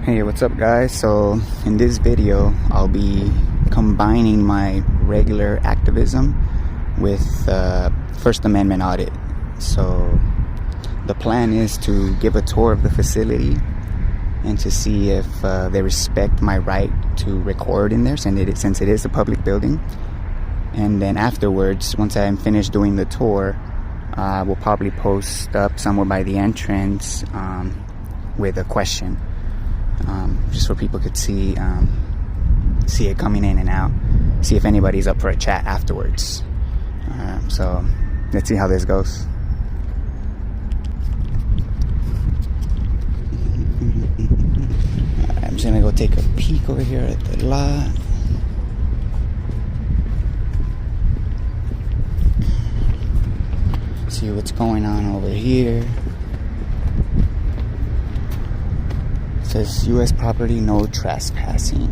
Hey, what's up guys? So in this video I'll be combining my regular activism with First Amendment audit. So the plan is to give a tour of the facility and to see if they respect my right to record in there since it is a public building. And then afterwards, once I'm finished doing the tour, we'll probably post up somewhere by the entrance with a question, just so people could see it coming in and out, see if anybody's up for a chat afterwards. So let's see how this goes. I'm just gonna go take a peek over here at the lot. See what's going on over here. It says U.S. property, no trespassing.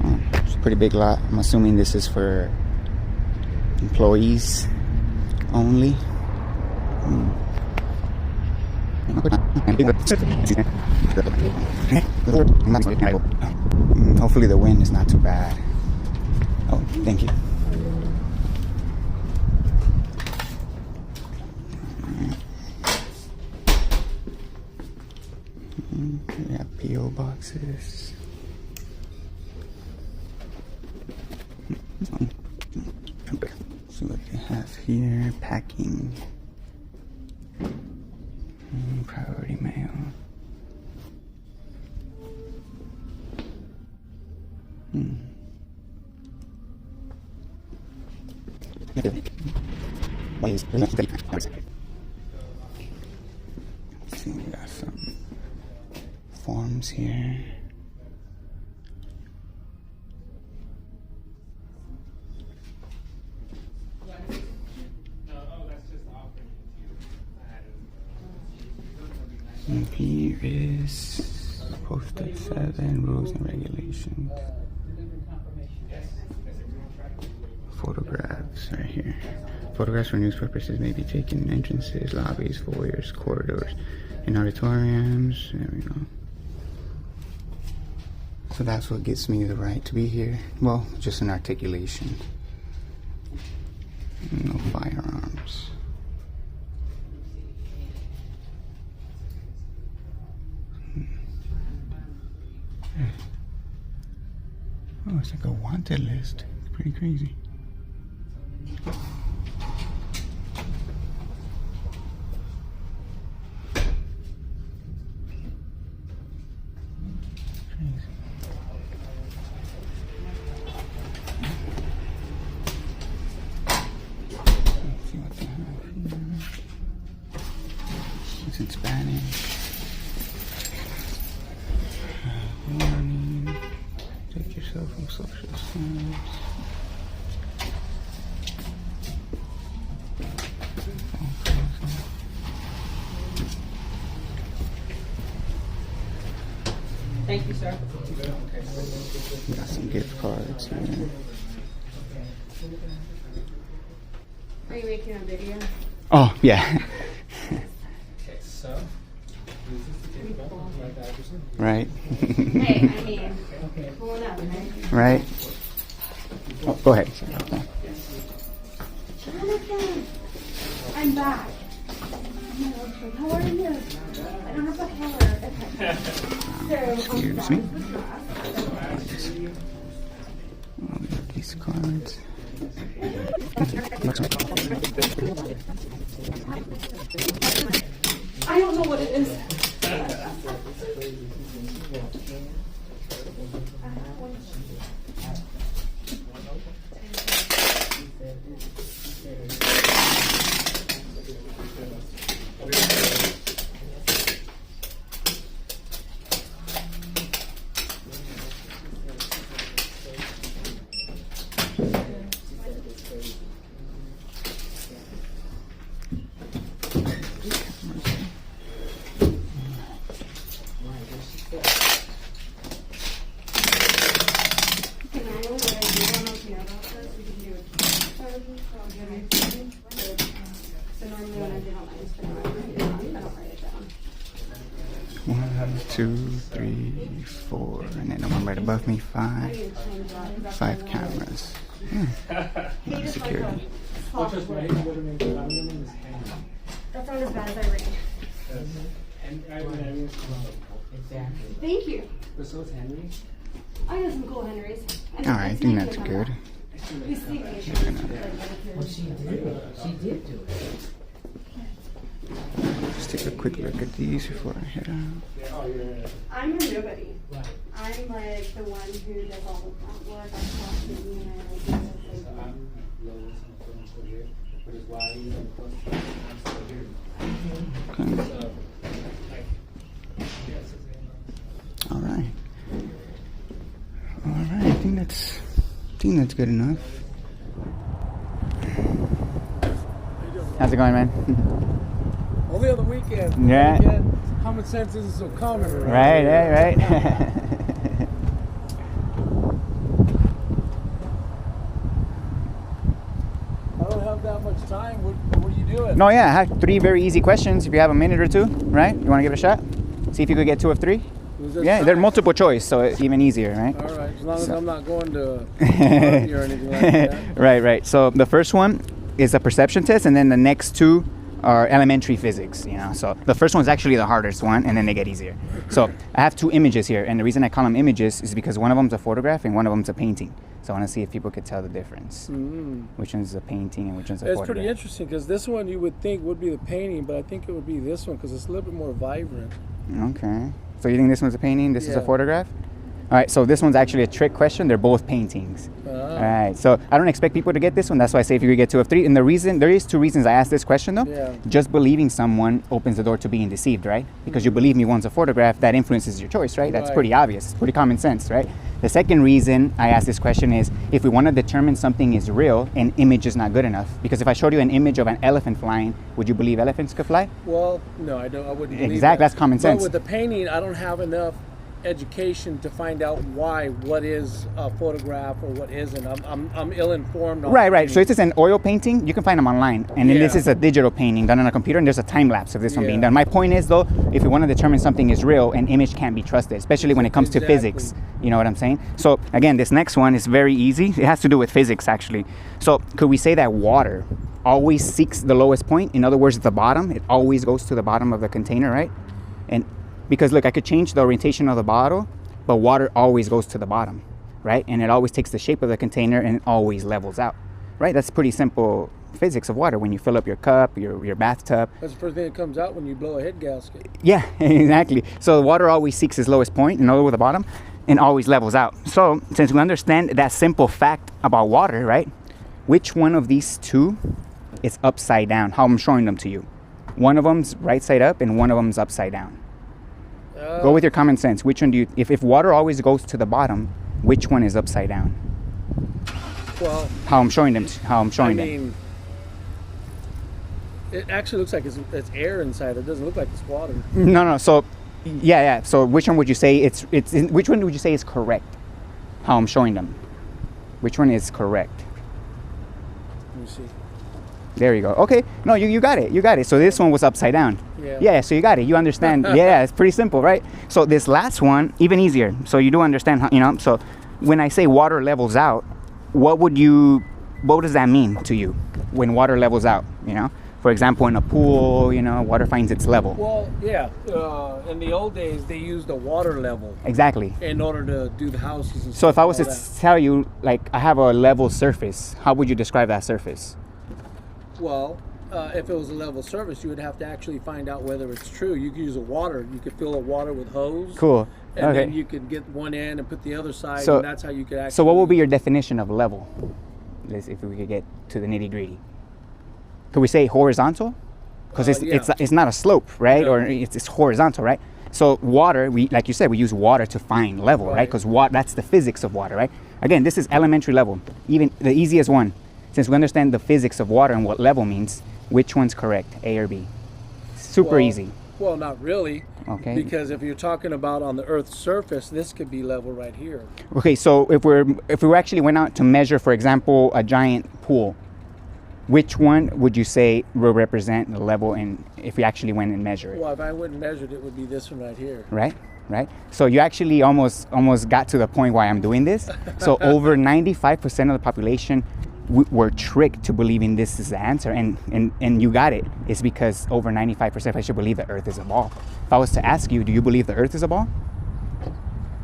Oh, it's a pretty big lot. I'm assuming this is for employees only. Hopefully the wind is not too bad. Oh, thank you. We have P.O. boxes. See what they have here. Packing. Priority mail. See, we got some forms here. And here is posted 7 rules and regulations. Photographs right here. Photographs for news purposes may be taken in entrances, lobbies, foyers, corridors, and auditoriums. There we go. So that's what gives me the right to be here. Well, just an articulation. No firearms. Oh, it's like a wanted list. It's pretty crazy. It's in Spanish. Warning. Take yourself from social signs. Thank you, sir. We got some gift cards here. Are you making a video? Oh, yeah. Okay, so Right. Hey, I mean, pull it up, right? Right. Oh, go ahead. Jonathan, I'm back. How are you? I don't have the color. Okay. So, Excuse me. Oh, we got these cards. I don't know what it is. 1, 2, 3, 4, and then the one right above me, 5. 5 cameras. Yeah. Security. What's his name? That's not as bad as I read. Thank you. Besides Henry? I know some cool Henrys. All right, I think that's good. He's sleeping. Well, she did do it. Let's take a quick look at these before I head out. I'm a nobody. I'm like the one who does all the front work. I talk to you and I Okay. All right. All right. I think that's good enough. How's it going, man? Only on the weekend. Yeah. Weekend, common sense isn't so common. Right. I don't have that much time. What are you doing? No, yeah, I have 3 very easy questions. If you have a minute or 2, right? You want to give it a shot? See if you could get 2 of 3. Yeah, they're multiple choice, so it's even easier, right? All right, as long as I'm not going to party or anything like that. Right. So the first one is a perception test, and then the next 2 are elementary physics, you know. So the first one's actually the hardest one, and then they get easier. So I have 2 images here, and the reason I call them images is because one of them's a photograph and one of them's a painting. So I want to see if people could tell the difference. Which one's a painting and which one's a It's photograph. pretty interesting because this one you would think would be the painting, but I think it would be this one because it's a little bit more vibrant. Okay. So you think this one's a painting, this is a Yeah. photograph? All right, so this one's actually a trick question. They're both paintings. All right, so I don't expect people to get this one. That's why I say if you could get 2 of 3. And there is 2 reasons I asked this question though. Yeah. Just believing someone opens the door to being deceived, right? Because you believe me one's a photograph, that influences your choice, right? That's Right. pretty obvious. It's pretty common sense, right? The second reason I asked this question is if we want to determine something is real, an image is not good enough. Because if I showed you an image of an elephant flying, would you believe elephants could fly? Well, no, I don't. I wouldn't believe Exactly, that. that's common sense. But with the painting, I don't have enough education to find out what is a photograph or what isn't. I'm ill-informed on Right. So painting. this is an oil painting. You can find them online. And then this Yeah. is a digital painting done on a computer, and there's a time lapse of this one being Yeah. done. My point is, though, if we want to determine something is real, an image can't be trusted, especially when it comes to Exactly. physics. You know what I'm saying? So again, this next one is very easy. It has to do with physics, actually. So could we say that water always seeks the lowest point? In other words, the bottom. It always goes to the bottom of the container, right? And because look, I could change the orientation of the bottle, but water always goes to the bottom, right? And it always takes the shape of the container and it always levels out, right? That's pretty simple physics of water. When you fill up your cup, your bathtub. That's the first thing that comes out when you blow a head gasket. Yeah, exactly. So water always seeks its lowest point, in other words, the bottom, and always levels out. So since we understand that simple fact about water, right? Which one of these 2 is upside down? How I'm showing them to you. One of them's right side up and one of them's upside down. Go with your common sense. Which one do you, if water always goes to the bottom, which one is upside down? Well, How I'm showing them, I mean, it actually looks like it's air inside. It doesn't look like it's water. No. So, yeah. So which one would you say which one would you say is correct? How I'm showing them. Which one is correct? Let me see. There you go. Okay. No, you got it. You got it. So this one was upside down. Yeah. So you got it. You understand. Yeah, it's pretty simple, right? So this last one, even easier. So you do understand, how, you know. So when I say water levels out, what does that mean to you when water levels out, you know? For example, in a pool, you know, water finds its level. Well, yeah. In the old days, they used a water level Exactly. in order to do the houses and So if stuff I was like to that. tell you, like, I have a level surface, how would you describe that surface? Well, if it was a level surface, you would have to actually find out whether it's true. You could use a water. You could fill the water with hose. Cool. And Okay. then you could get one end and put the other side, So- and that's how you could actually. So what would be your definition of level? If we could get to the nitty gritty. Could we say horizontal? Because Yeah. it's not a slope, right? Yeah. Or it's horizontal, right? So water, like you said, we use water to find level, right? Because that's the physics of water, right? Again, this is elementary level, even the easiest one. Since we understand the physics of water and what level means, which one's correct, A or B? Super easy. Well, not really. Okay. Because if you're talking about on the Earth's surface, this could be level right here. Okay, so if we actually went out to measure, for example, a giant pool, which one would you say will represent the level in if we actually went and measured it? Well, if I went and measured it, would be this one right here. Right? So you actually almost got to the point why I'm doing this. So over 95% of the population were tricked to believing this is the answer, and you got it. It's because over 95% of should believe the Earth is a ball. If I was to ask you, do you believe the Earth is a ball?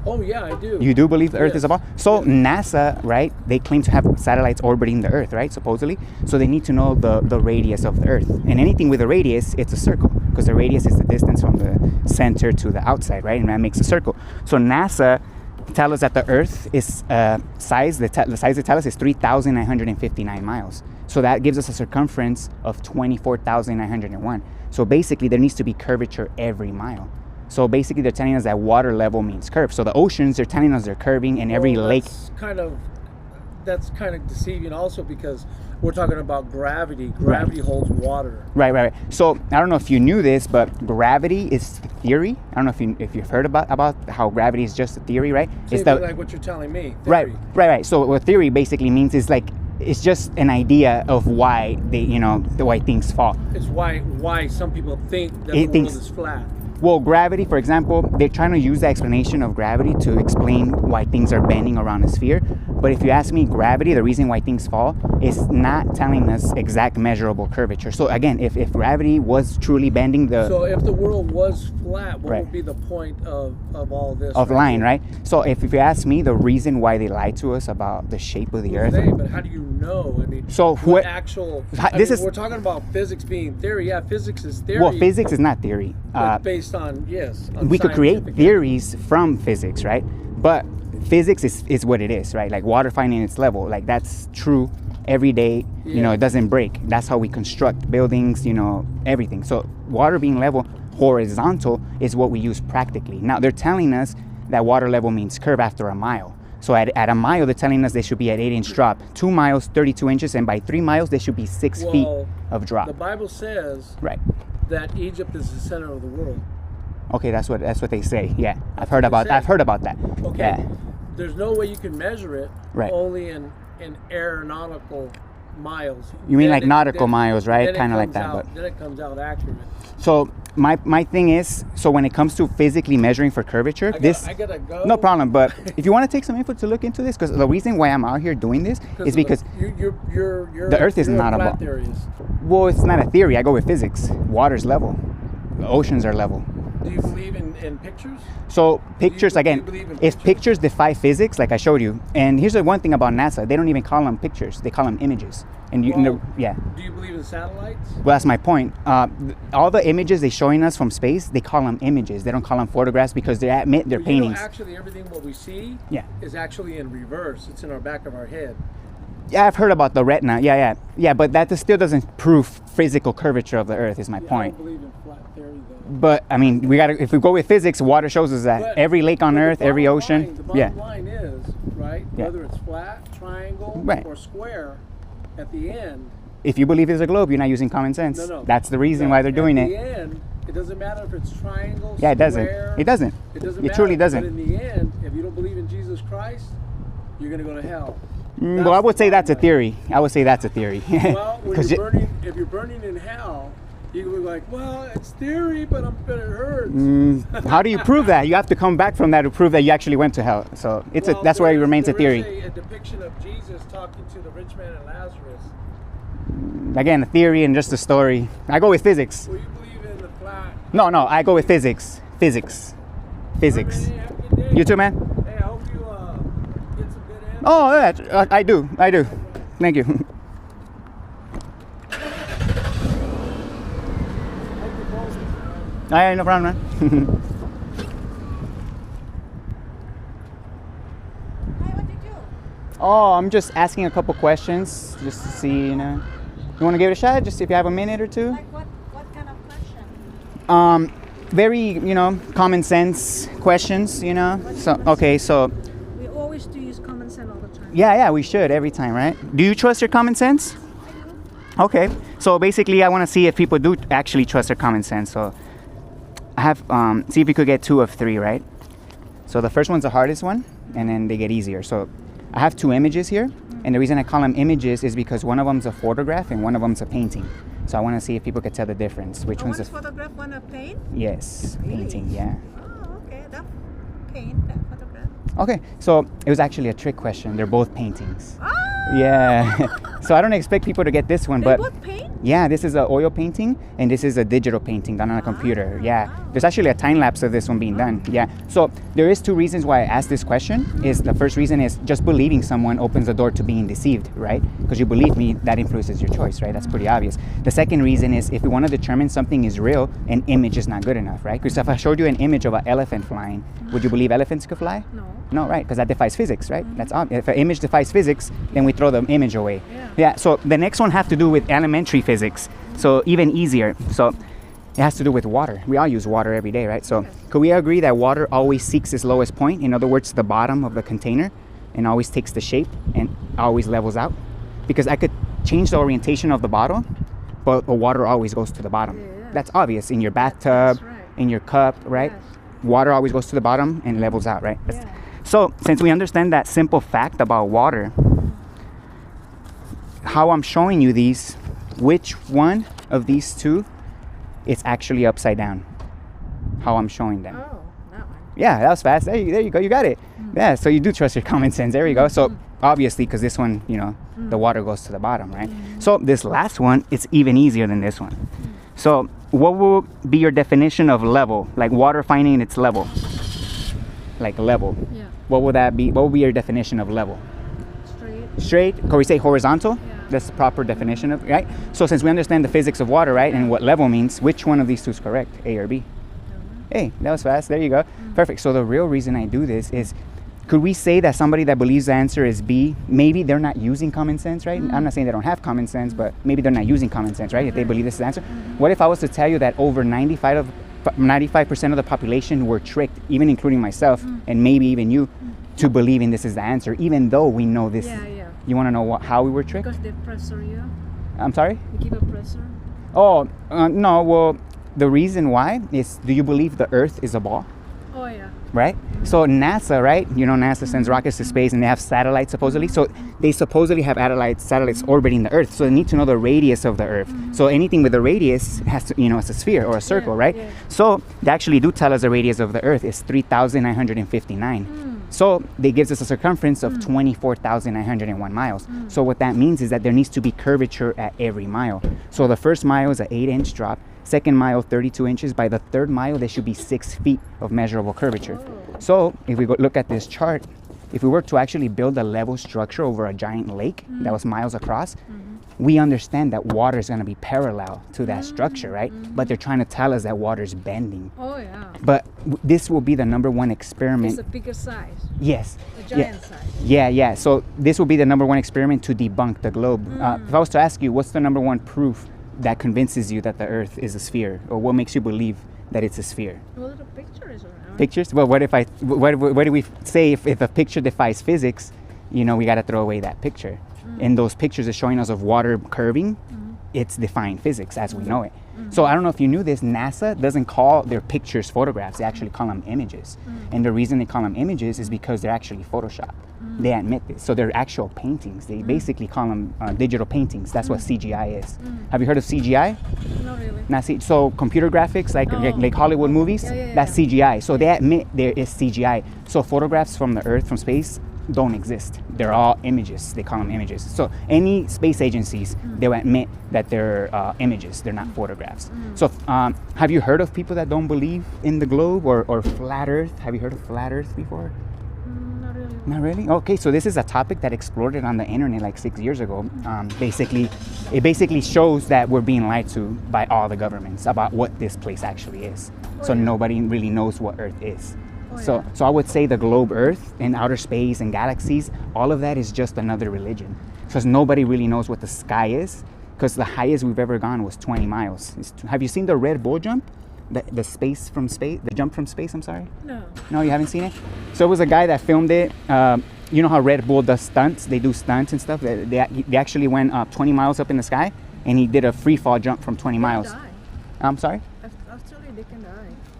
Oh yeah, I do. You do believe the Earth Yes. is a ball? So Yes. NASA, right, they claim to have satellites orbiting the Earth, right, supposedly. So they need to know the radius of the Earth. And anything with a radius, it's a circle, because the radius is the distance from the center to the outside, right? And that makes a circle. So NASA tell us that the Earth is the size they tell us is 3,959 miles. So that gives us a circumference of 24,901. So basically, there needs to be curvature every mile. So basically, they're telling us that water level means curve. So the oceans, they're telling us they're curving, and every lake. That's kind of deceiving also, because we're talking about gravity. Gravity holds water. Right. So I don't know if you knew this, but gravity is theory. I don't know if you've heard about how gravity is just a theory, right? It's like what you're telling me. Theory. Right. So what theory basically means is like it's just an idea of why why things fall. It's why some people think that the world is flat. Well, gravity, for example, they're trying to use the explanation of gravity to explain why things are bending around a sphere. But if you ask me, gravity, the reason why things fall, is not telling us exact measurable curvature. So again, if gravity was truly bending So if the world was flat, what Right. would be the point of all this? of line, right? So if you ask me, the reason why they lied to us about the shape of the Earth. But how do you know? I mean, So what what- actual? We're talking about physics being theory. Yeah, physics is theory. Well, physics is not theory. But based on on We could create scientific- theories from physics, right? But physics is what it is, right? Like water finding its level, like that's true every day. Yeah. It doesn't break. That's how we construct buildings, everything. So water being level, horizontal, is what we use practically. Now they're telling us that water level means curve after a mile. So at a mile, they're telling us they should be at 8-inch drop. 2 miles, 32 inches, and by 3 miles, they should be 6 feet of drop. The Bible says Right. that Egypt is the center of the world. Okay, that's what they say. Yeah, I've heard what about they say. that. Okay. Yeah. There's no way you can measure it. Right. Only in aeronautical miles. You mean Then like nautical miles, right? then it Kinda like comes that, out- but- then it comes out accurate. So my thing is, so when it comes to physically measuring for curvature, I gotta go. no problem. But if you want to take some info to look into this, because the reason why I'm out here doing this is because you're the Earth is you're not a flat ball. theorist. well, it's not a theory. I go with physics. Water's level, the oceans are level. Do you believe in pictures? So pictures, do you again, believe in if pictures? pictures defy physics, like I showed you, and here's the one thing about NASA, they don't even call them pictures, they call them images. And yeah. Do you believe in satellites? Well, that's my point. All the images they're showing us from space, they call them images. They don't call them photographs because they admit they're paintings. Actually, everything what we see Yeah. is actually in reverse. It's in our back of our head. Yeah, I've heard about the retina. Yeah, but that still doesn't prove physical curvature of the Earth. Is my I point. don't believe in flat theory though. But I mean, if we go with physics, water shows us that But- every lake on but the Earth, every bottom ocean. line- the bottom line is, right, Yeah. whether it's flat, triangle, Right. or square, at the end. If you believe there's a globe, you're not using common sense. No. That's the reason why they're doing At it. the end, it doesn't matter if it's triangle, Yeah, it doesn't. square. It doesn't. It doesn't It matter. truly doesn't. But in the end, if you don't believe in Jesus Christ, you're going to go to hell. Well, I would say that's a theory. I would say that's a theory. Well, when 'Cause if you're burning in hell, you can be like, well, it's theory, but it hurts. how do you prove that? You have to come back from that to prove that you actually went to hell. So that's why it remains a theory. There is a depiction of Jesus talking to the rich man and Lazarus. Again, a theory and just a story. I go with physics. Well, you believe in the flat. No, I go with physics. Physics. Physics. Hey, have a good day. You too, man? Hey, I hope you get some good answers. Oh, yeah, I do. Thank you. All right, no problem, man. Hi, what did you do? Oh, I'm just asking a couple questions just to see, You want to give it a shot? Just if you have a minute or two? Like what kind of question? Very, common sense questions, So, okay, so, We always do use common sense all the time. yeah, we should every time, right? Do you trust your common sense? I do. Okay, so basically I want to see if people do actually trust their common sense. So I have, see if you could get 2 of 3, right? So the first one's the hardest one, and then they get easier. So I have two images here, and the reason I call them images is because one of them's a photograph and one of them's a painting. So I want to see if people could tell the difference. Which one's One is photograph, one a paint? Yes, Really? painting, yeah. Oh, okay. That paint, that photograph. Okay, so it was actually a trick question. They're both paintings. Ah! Yeah. So I don't expect people to get this one, They but both paint? yeah, this is an oil painting and this is a digital painting done on a computer. Yeah. wow. There's actually a time lapse of this one being done. Yeah. So there is two reasons why I asked this question. Is the first reason is just believing someone opens the door to being deceived, right? Because you believe me, that influences your choice, right? That's pretty obvious. The second reason is if we want to determine something is real, an image is not good enough, right? Because if I showed you an image of an elephant flying, would you believe elephants could fly? No. No, right? Because that defies physics, right? That's obvious. If an image defies physics, then we throw the image away. Yeah. So the next one have to do with elementary physics. So even easier. So it has to do with water. We all use water every day, right? So could we agree that water always seeks its lowest point? In other words, the bottom of the container, and always takes the shape and always levels out? Because I could change the orientation of the bottle, but the water always goes to the bottom. Yeah. That's obvious. In your bathtub, That's right. in your cup, right? Yes. Water always goes to the bottom and levels out, right? Yeah. So since we understand that simple fact about water, how I'm showing you these, which one of these two is actually upside down? How I'm showing them. Oh, that one. Yeah, that was fast. There you go. You got it. Yeah, so you do trust your common sense. There you go. So obviously, because this one, the water goes to the bottom, right? So this last one, it's even easier than this one. So what will be your definition of level? Like water finding its level. Like level. Yeah. What would that be? What would be your definition of level? Straight. Straight? Can we say horizontal? Yeah. That's the proper definition of, right? So since we understand the physics of water, right, and what level means, which one of these two is correct? A or B? Hey, that was fast. There you go. Perfect. So the real reason I do this is, could we say that somebody that believes the answer is B, maybe they're not using common sense, right? I'm not saying they don't have common sense, but maybe they're not using common sense, right? If they believe this is the answer. What if I was to tell you that over 95% of the population were tricked, even including myself, and maybe even you, to believing this is the answer, even though we know this? Yeah, yeah. You want to know how we were tricked? Because they pressure you. I'm sorry? You keep a pressure. Oh, no. Well, the reason why is, do you believe the Earth is a ball? Oh, yeah. Right? So NASA, right? NASA sends rockets to space and they have satellites supposedly. So they supposedly have satellites orbiting the Earth. So they need to know the radius of the Earth. So anything with a radius has to, it's a sphere or a circle, right? yeah. So they actually do tell us the radius of the Earth is 3,959. So they gives us a circumference of 24,901 miles. So what that means is that there needs to be curvature at every mile. So the first mile is an 8-inch drop. Second mile, 32 inches. By the third mile, there should be 6 feet of measurable curvature. So if we look at this chart, if we were to actually build a level structure over a giant lake that was miles across, we understand that water is going to be parallel to that structure, right? But they're trying to tell us that water is bending. Oh, yeah. But this will be the number one experiment. It's a bigger size. Yes. A giant size. Yeah. So this will be the number one experiment to debunk the globe. If I was to ask you, what's the number one proof that convinces you that the Earth is a sphere, or what makes you believe that it's a sphere? Well, the picture is around. Pictures? Well, what do we say if a picture defies physics? We got to throw away that picture. And those pictures are showing us of water curving. It's defying physics as we know it. So I don't know if you knew this, NASA doesn't call their pictures photographs. They actually call them images. And the reason they call them images is because they're actually Photoshop. They admit this. So they're actual paintings. They basically call them digital paintings. That's what CGI is. Have you heard of CGI? Not really. Not so computer graphics, like Hollywood movies, that's CGI. So they admit there is CGI. So photographs from the Earth, from space, don't exist. They're all images. They call them images. So any space agencies, they'll admit that they're images. They're not photographs. So have you heard of people that don't believe in the globe or flat Earth? Have you heard of flat Earth before? Not really. Not really? Okay, so this is a topic that exploded on the internet like 6 years ago. It basically shows that we're being lied to by all the governments about what this place actually is. So nobody really knows what Earth is. So I would say the globe Earth and outer space and galaxies, all of that is just another religion. Because nobody really knows what the sky is. Because the highest we've ever gone was 20 miles. Have you seen the Red Bull jump? The jump from space, I'm sorry? No. No, you haven't seen it? So it was a guy that filmed it. You know how Red Bull does stunts? They do stunts and stuff. They actually went up 20 miles up in the sky, and he did a free fall jump from 20 miles. Die. I'm sorry? Actually, they can die.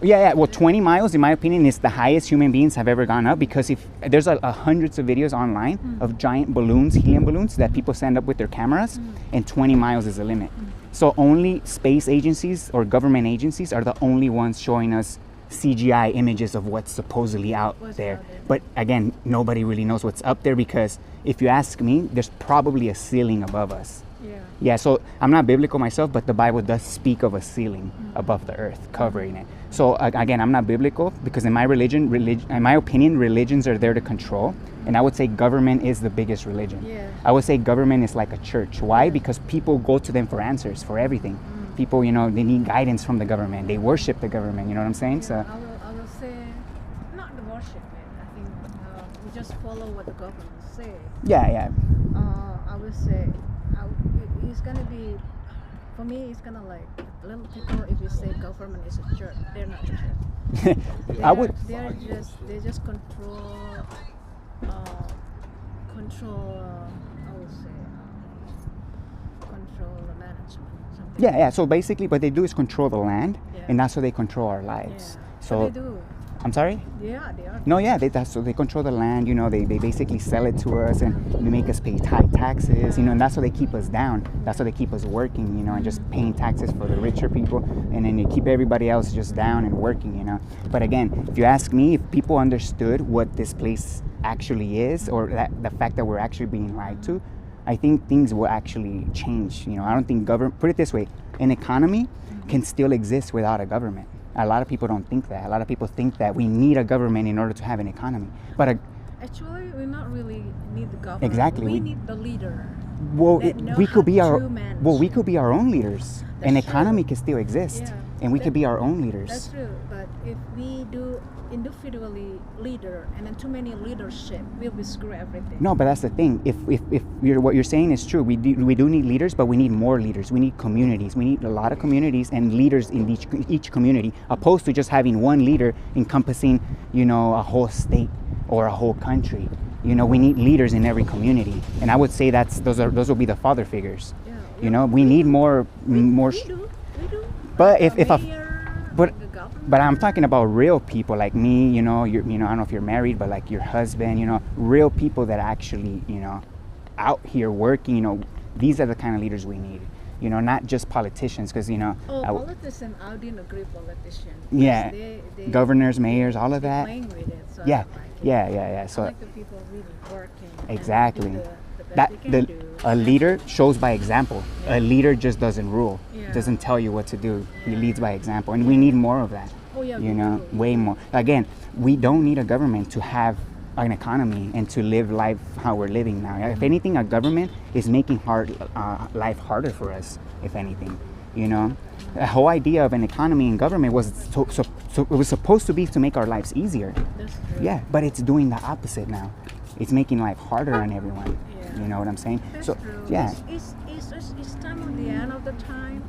Yeah. Well, 20 miles, in my opinion, is the highest human beings have ever gone up, because if there's hundreds of videos online of giant balloons, helium balloons, that people send up with their cameras, and 20 miles is the limit. So only space agencies or government agencies are the only ones showing us CGI images of what's supposedly out there. But again, nobody really knows what's up there, because if you ask me, there's probably a ceiling above us. Yeah, so I'm not biblical myself, but the Bible does speak of a ceiling above the earth, covering it. So again, I'm not biblical, because in my in my opinion, religions are there to control. And I would say government is the biggest religion. I would say government is like a church. Why? Because people go to them for answers, for everything. People, you know, they need guidance from the government. They worship the government, you know what I'm saying? So I will say, not the worship, man. I think we just follow what the government say. yeah. I would say, it's gonna be, for me, it's gonna like a little tickle if you say government is a church. They're not a church. They just control. I would say control the management. Something. Yeah. So basically, what they do is control the land, and that's how they control our lives. Yeah. So they do. I'm sorry? Yeah, they are. No, yeah, so they control the land, you know, they basically sell it to us, and they make us pay high taxes, you know, and that's how they keep us down. That's how they keep us working, you know, and just paying taxes for the richer people, and then they keep everybody else just down and working, you know. But again, if you ask me, if people understood what this place actually is, or the fact that we're actually being lied to, I think things will actually change, you know. I don't think put it this way, an economy can still exist without a government. A lot of people don't think that. A lot of people think that we need a government in order to have an economy. But actually, we not really need the government. Exactly. We need the leader. Well, we could be our own leaders. An economy can still exist, and we could be our own leaders. That's true. But if we do individually leader and then too many leadership, we'll be screw everything. No, but that's the thing. If what you're saying is true, we do need leaders, but we need more leaders. We need communities. We need a lot of communities and leaders in each community, opposed to just having one leader encompassing, you know, a whole state or a whole country. You know, we need leaders in every community, and I would say those will be the father figures. Yeah, you know, we need more. We do. But But I'm government. talking about real people like me, you know, I don't know if you're married, but like your husband, you know, real people that actually, you know, out here working, you know, these are the kind of leaders we need, you know, not just politicians, because, you know. Politicians, I didn't agree politicians. Yeah, they governors, mayors, all of that. Playing with it, so Yeah, I don't like it. yeah. So I like the people really working. exactly. And do the best they can do. A leader shows by example. Yeah. A leader just doesn't rule. Yeah. Doesn't tell you what to do. He leads by example, and we need more of that. Oh, yeah, you we know, do. way more. Again, we don't need a government to have an economy and to live life how we're living now. If anything, a government is making life harder for us. If anything, you know, the whole idea of an economy and government was so it was supposed to be to make our lives easier. That's true. Yeah, but it's doing the opposite now. It's making life harder on everyone. Yeah. You know what I'm saying? That's So true. yeah. It's time of the end of the time.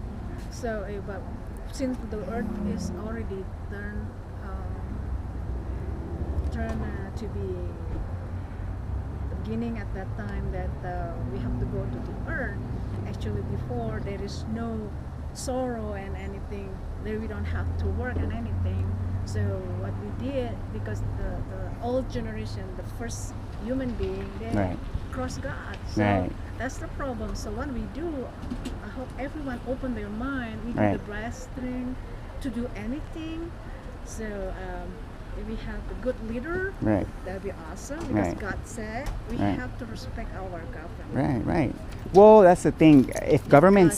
So, but since the earth is already turned to be beginning at that time that we have to go to the earth. Actually, before there is no sorrow and anything, there we don't have to work and anything. So what we did, because the old generation, the first human being, they Right. crossed God. So Right. that's the problem. So what we do, I hope everyone open their mind. We do Right. the best thing to do anything. So if we have a good leader, Right. that'd be awesome, because Right. God said we Right. have to respect our government. Right. Well, that's the thing. If government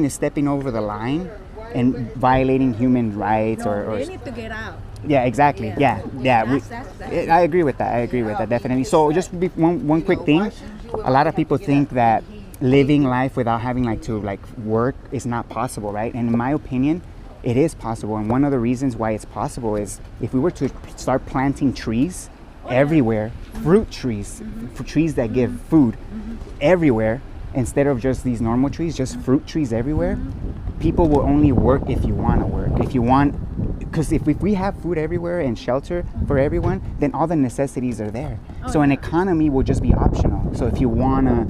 is stepping over the line and violating human rights, No, they need to get out. yeah, exactly. Yeah. That's I agree with that. Definitely. So just one quick thing. A lot of people think that living life without having to work is not possible, right? And in my opinion, it is possible. And one of the reasons why it's possible is if we were to start planting trees everywhere, fruit trees, for trees that give food everywhere, instead of just these normal trees, just fruit trees everywhere, people will only work if you want to work. Because if we have food everywhere and shelter for everyone, then all the necessities are there. So an economy will just be optional. So if you want to,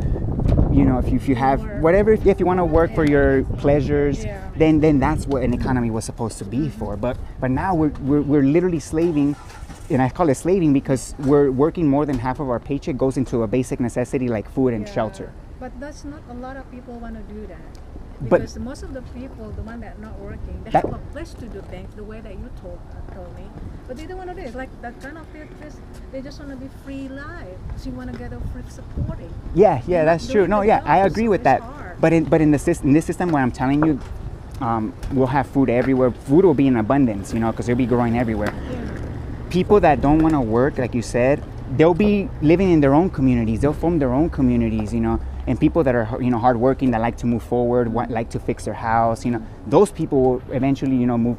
if you have whatever, if you want to work for your pleasures, then that's what an economy was supposed to be for. But now we're literally slaving, and I call it slaving because we're working more than half of our paycheck goes into a basic necessity like food and Yeah. shelter. But that's not a lot of people want to do that. But- Because most of the people, the one that are not working, they That- have a place to do things the way that you told me. But they don't want to do it. Like that kind of people, they just want to be free life. So you want to get a free supporting. Yeah, You're not that's true. doing No, the yeah, I job, agree so with it's that. hard. But in this system where I'm telling you, we'll have food everywhere. Food will be in abundance, because it'll be growing everywhere. Yeah. People that don't want to work, like you said, they'll be living in their own communities. They'll form their own communities, and people that are, hardworking, that like to move forward, like to fix their house, those people will eventually, move,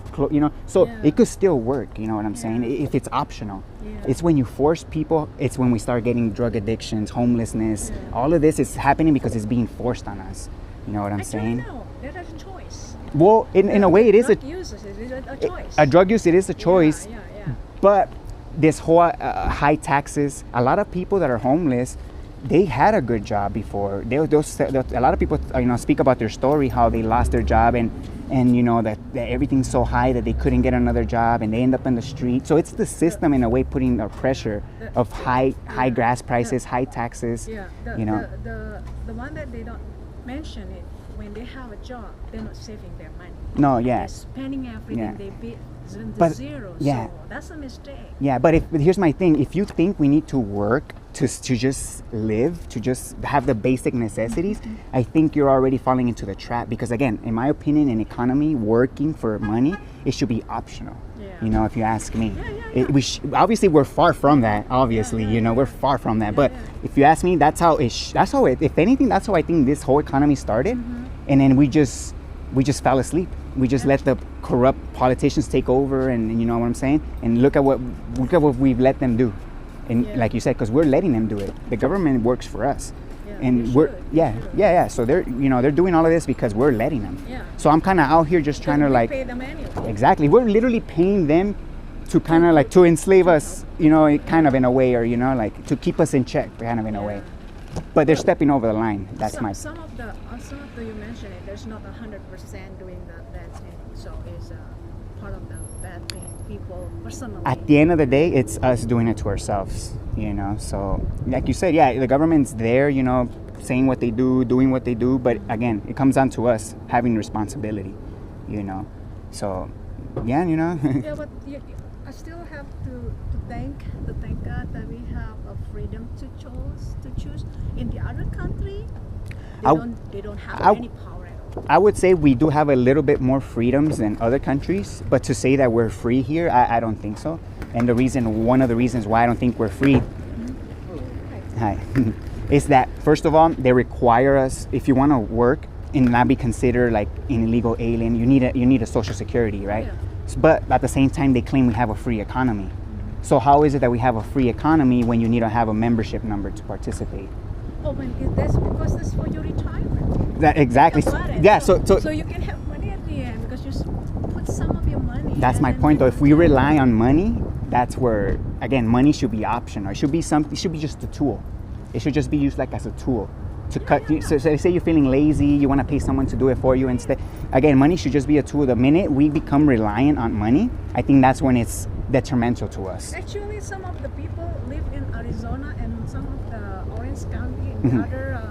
so Yeah. it could still work, you know what I'm saying, if it's optional. Yeah. It's when you force people, it's when we start getting drug addictions, homelessness, Yeah. all of this is happening because it's being forced on us. You know what I'm Actually, saying? no, that is a choice. Well, in a way, it is Drug use is a choice. a drug use. It is a choice, Yeah. but this whole high taxes. A lot of people that are homeless, they had a good job before. A lot of people, speak about their story, how they lost their job and that everything's so high that they couldn't get another job and they end up in the street. So it's the system in a way putting the pressure of high gas prices, high taxes. Yeah. The one that they don't mention it, when they have a job, they're not saving their money. No, yeah. They're spending everything Yeah. they beat to But- zero. yeah. So that's a mistake. Yeah, but here's my thing. If you think we need to work to just live, to just have the basic necessities, I think you're already falling into the trap. Because again, in my opinion, in economy, working for money, it should be optional. Yeah. If you ask me. Yeah. Obviously, we're far from that. Obviously, we're far from that. But if you ask me, that's how if anything, that's how I think this whole economy started. And then we just fell asleep. We just let the corrupt politicians take over, and you know what I'm saying. And look at what we've let them do, and Yeah. like you said, because we're letting them do it. The government works for us, Yeah, and they we're should. yeah. So they're they're doing all of this because we're letting them. Yeah. So I'm kind of out here just trying to Because we like pay them anyway. exactly. We're literally paying them to kind of like to enslave us, kind of in a way, or like to keep us in check, kind of in a way. But they're stepping over the line. That's Some of the you mentioned it. There's not 100% doing that bad thing. So it's part of the bad thing. People personally. At the end of the day, it's us doing it to ourselves, So, like you said, yeah, the government's there, saying what they do, doing what they do. But again, it comes down to us having responsibility, So, yeah, Yeah, but I still have to thank God that we have a freedom to choose. In the other country, they don't have any power at all. I would say we do have a little bit more freedoms than other countries, but to say that we're free here, I don't think so. And one of the reasons why I don't think we're free, hi, is that first of all, they require us, if you want to work and not be considered like an illegal alien, you need a social security, right? Yeah. But at the same time, they claim we have a free economy. So how is it that we have a free economy when you need to have a membership number to participate? Oh, that's because that's for your retirement. That exactly. Think about it. Yeah. So So you can have money at the end because you put some of your money. that's and my then point, though. you- If we rely on money, that's where again money should be optional. It should be something. It should be just a tool. It should just be used like as a tool to cut. So say you're feeling lazy, you want to pay someone to do it for you instead. Again, money should just be a tool. The minute we become reliant on money, I think that's when it's detrimental to us. Actually, some of the people live in Arizona and some of the Orange County and the other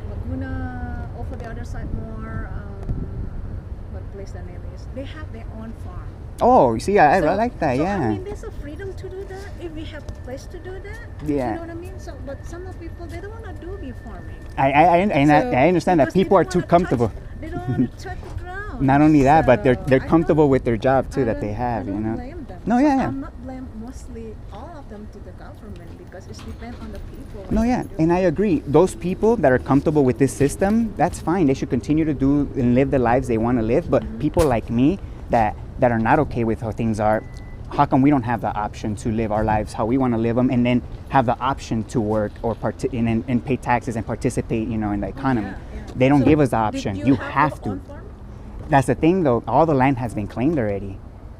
Laguna, over the other side more. What place the name is? They have their own farm. Oh, you see, I So- like that. so, Yeah. I mean, there's a freedom to do that if we have a place to do that. Yeah. You know what I mean? So, but some of people they don't want to do bee farming. I So, understand that because they people are don't too wanna comfortable. They don't want to touch the ground. Not only that, but they're So, I comfortable don't- with their job too I that they don't- have. I don't blame them. No, So yeah. I'm not blame mostly all of them to the government because it's depend on the people. No, what yeah, they do. and I agree. Those people that are comfortable with this system, that's fine. They should continue to do and live the lives they want to live. But people like me that are not okay with how things are, how come we don't have the option to live our lives how we want to live them, and then have the option to work or and pay taxes and participate, in the economy? Yeah. They don't So, give us the did option. you You have have your to. own farm? That's the thing, though. All the land has been claimed already,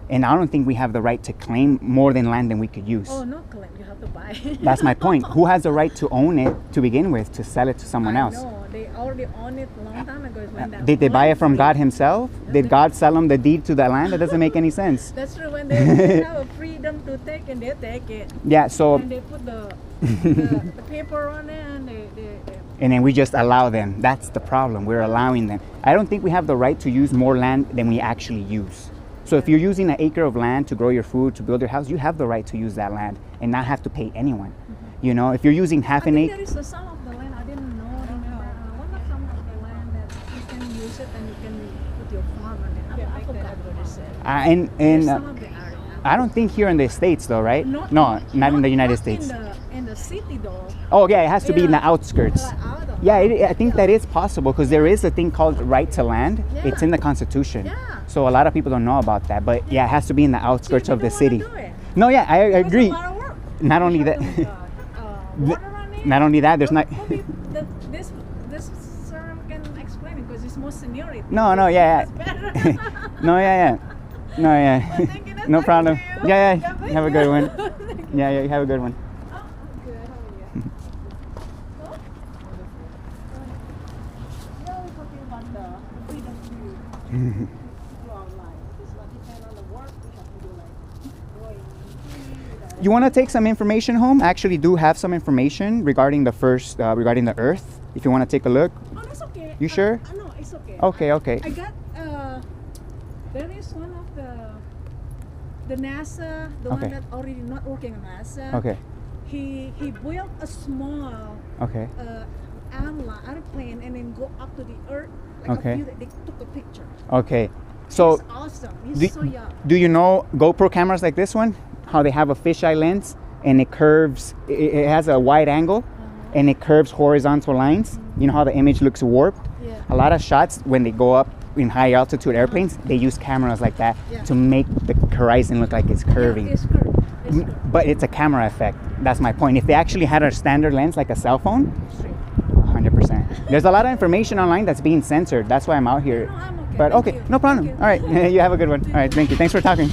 and I don't think we have the right to claim more than land than we could use. Oh, no claim. You have to buy. That's my point. Who has the right to own it to begin with, to sell it to someone I else? know, they already own it a long time ago. It's when that Did they buy it land from free. God himself? Did God sell them the deed to that land? That doesn't make any sense. That's true. When they have a freedom to take and they take it. Yeah, so, And they put the paper on it and they and then we just allow them. That's the problem. We're allowing them. I don't think we have the right to use more land than we actually use. So if you're using an acre of land to grow your food, to build your house, you have the right to use that land and not have to pay anyone. You know, if you're using half I an think acre. there is some of the land I didn't know. One of some of the land that you can use it and you can put your farm on it. I forgot what it said. And There's some of the area. I don't think here in the States though, right? Not in the United States. In the city though. Oh yeah, it has to be in the Yeah. outskirts. Like out of- Yeah, I think that is possible because there is a thing called right to land. Yeah. It's in the Constitution. Yeah. So a lot of people don't know about that. But yeah, it has to be in the outskirts They of the don't wanna city. do it. No, yeah, I It's agree. a lot of work. Not only You that, have to put, water on it. not only that, there's not. Maybe this sir can explain it because it's more seniority. No, yeah. It's better. No, yeah. No, yeah. Well, thank you. Nice No talking problem. to you. Yeah. God bless Have a you. good one. Thank you. Yeah, you have a good one. Oh, good. How are you? Oh? Yeah, we're talking about the freedom to do our life. It's not depend on the work. We have to do like growing food. You want to take some information home? I actually do have some information regarding regarding the Earth. If you want to take a look. Oh, that's okay. You sure? No, it's okay. Okay. I got there is one of the NASA, the Okay. one that already not working on NASA. Okay. He built a small Okay. airplane and then go up to the Earth. Like Okay. they took a picture. Okay. So He's awesome. He's so young. do you know GoPro cameras like this one? How they have a fisheye lens and it curves. It has a wide angle, and it curves horizontal lines. You know how the image looks warped. Yeah. A lot of shots when they go up in high altitude airplanes, they use cameras like that Yeah. to make the horizon look like it's curving. Yeah, it's curved. It's curved. But it's a camera effect. That's my point. If they actually had a standard lens like a cell phone, 100%. There's a lot of information online that's being censored. That's why I'm out here. No, I'm okay. But Thank okay, you. no problem. Thank you. All right, you have a good one. All right, thank you. Thanks for talking.